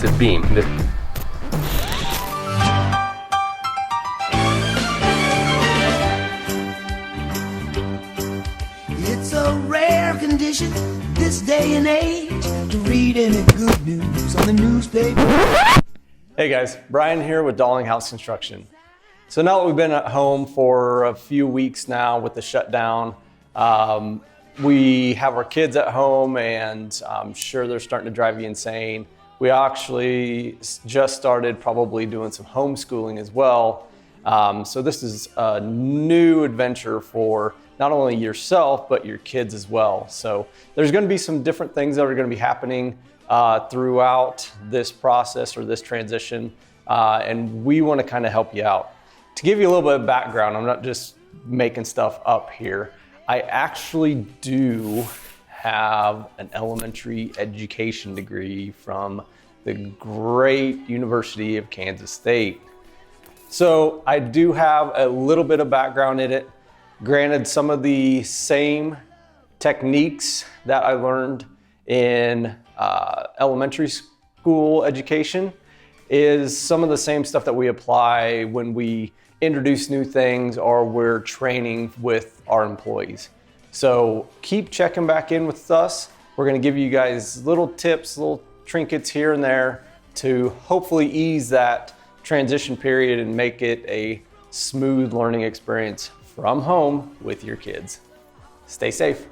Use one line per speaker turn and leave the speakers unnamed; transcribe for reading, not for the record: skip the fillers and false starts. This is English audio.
the beam.
It's a rare condition this day and age to read any good news on the newspaper.
Hey guys, Brian here with Dalinghaus Construction. So now that we've been at home for a few weeks now with the shutdown, we have our kids at home and I'm sure they're starting to drive you insane. We actually just started probably doing some homeschooling as well. So this is a new adventure for not only yourself, but your kids as well. So there's gonna be some different things that are gonna be happening throughout this process or this transition, and we wanna kinda help you out. To give you a little bit of background, I'm not just making stuff up here. I actually do have an elementary education degree from the great University of Kansas State. So I do have a little bit of background in it. Granted, some of the same techniques that I learned in elementary school education is some of the same stuff that we apply when we introduce new things or we're training with our employees. So keep checking back in with us. We're gonna give you guys little tips, little trinkets here and there to hopefully ease that transition period and make it a smooth learning experience from home with your kids. Stay safe.